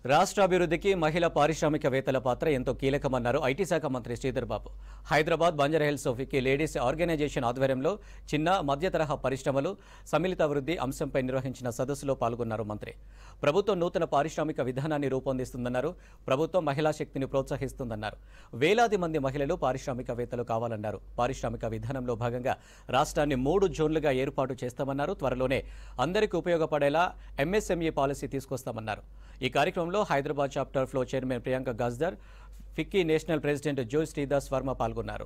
రాష్ట్ర అభివృద్ధికి మహిళా పారిశ్రామికవేత్తల పాత్ర ఎంతో కీలకమన్నారు ఐటీ శాఖ మంత్రి శ్రీధర్ బాబు. హైదరాబాద్ బంజారాహిల్స్ సోఫీకి లేడీస్ ఆర్గనైజేషన్ ఆధ్వర్యంలో చిన్న మధ్య తరహా పరిశ్రమలు సమ్మిళిత అభివృద్ధి అంశంపై నిర్వహించిన సదస్సులో పాల్గొన్నారు మంత్రి. ప్రభుత్వం నూతన పారిశ్రామిక విధానాన్ని రూపొందిస్తుందన్నారు. ప్రభుత్వం మహిళా శక్తిని ప్రోత్సహిస్తుందన్నారు. వేలాది మంది మహిళలు పారిశ్రామికవేత్తలు కావాలన్నారు. పారిశ్రామిక విధానంలో భాగంగా రాష్ట్రాన్ని 3 జోన్లుగా ఏర్పాటు చేస్తామన్నారు. త్వరలోనే అందరికీ ఉపయోగపడేలా ఎంఎస్ఎంఈ పాలసీ తీసుకొస్తామన్నారు. ఈ కార్యక్రమంలో Hyderabad chapter FLO chairman Priyanka Gazdar, FICCI national president Joy Sridas Varma పాల్గొన్నారు.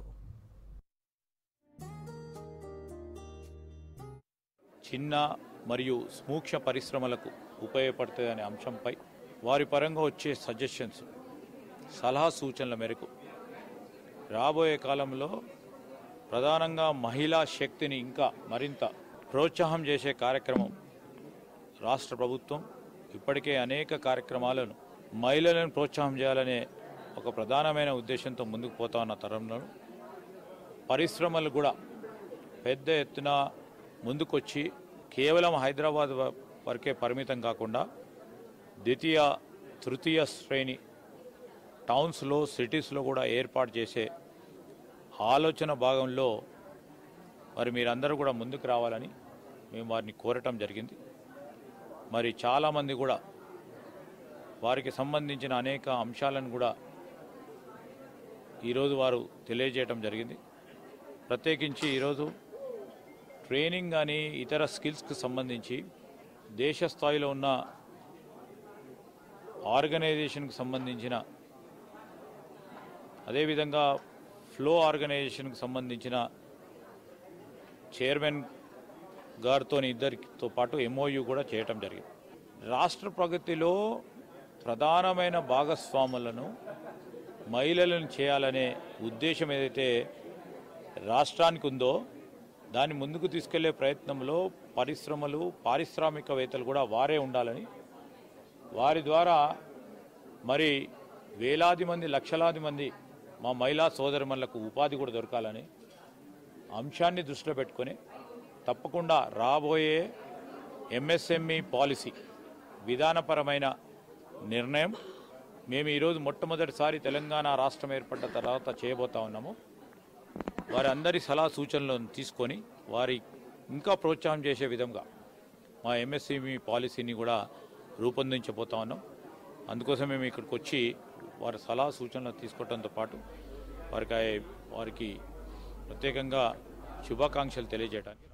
చిన్న మరియు సూక్ష్మ పరిశ్రమలకు ఉపయోగపడుతుందనే అంశంపై వారి పరంగా వచ్చే సజెషన్స్, సలహా సూచనల మేరకు రాబోయే కాలంలో ప్రధానంగా మహిళా శక్తిని ఇంకా మరింత ప్రోత్సాహం చేసే కార్యక్రమం రాష్ట్ర ప్రభుత్వం ఇప్పటికే అనేక కార్యక్రమాలను మహిళలను ప్రోత్సాహం చేయాలనే ఒక ప్రధానమైన ఉద్దేశంతో ముందుకు పోతా ఉన్న తరంలో పరిశ్రమలు కూడా పెద్ద ఎత్తున ముందుకొచ్చి కేవలం హైదరాబాద్ వరకే పరిమితం కాకుండా ద్వితీయ తృతీయ శ్రేణి టౌన్స్లో సిటీస్లో కూడా ఏర్పాటు చేసే ఆలోచన భాగంలో మరి మీరందరూ కూడా ముందుకు రావాలని మేము వారిని కోరటం జరిగింది. మరి చాలామంది కూడా వారికి సంబంధించిన అనేక అంశాలను కూడా ఈరోజు వారు తెలియజేయటం జరిగింది. ప్రత్యేకించి ఈరోజు ట్రైనింగ్ కానీ ఇతర స్కిల్స్కి సంబంధించి దేశ స్థాయిలో ఉన్న ఆర్గనైజేషన్కి సంబంధించిన, అదేవిధంగా ఫ్లో ఆర్గనైజేషన్కి సంబంధించిన చైర్మన్ గారితో ఇద్దరితో పాటు ఎంఓయూ కూడా చేయటం జరిగింది. రాష్ట్ర ప్రగతిలో ప్రధానమైన భాగస్వాములను మహిళలను చేయాలనే ఉద్దేశం ఏదైతే రాష్ట్రానికి ఉందో దాన్ని ముందుకు తీసుకెళ్లే ప్రయత్నంలో పరిశ్రమలు, పారిశ్రామికవేత్తలు కూడా వారే ఉండాలని, వారి ద్వారా మరి వేలాది మంది, లక్షలాది మంది మా మహిళా సోదరిమణులకు ఉపాధి కూడా దొరకాలని అంశాన్ని దృష్టిలో పెట్టుకొని తప్పకుండా రాబోయే ఎంఎస్ఎంఈ పాలసీ విధానపరమైన నిర్ణయం మేము ఈరోజు మొట్టమొదటిసారి తెలంగాణ రాష్ట్రం ఏర్పడ్డ తర్వాత చేయబోతా ఉన్నాము. వారందరి సలహా సూచనలను తీసుకొని వారి ఇంకా ప్రోత్సాహం చేసే విధంగా మా ఎంఎస్ఎంఈ పాలసీని కూడా రూపొందించబోతా ఉన్నాం. అందుకోసం మేము ఇక్కడికి వచ్చి వారి సలహా సూచనలు తీసుకోవడంతో పాటు వారికి ప్రత్యేకంగా శుభాకాంక్షలు తెలియజేయడానికి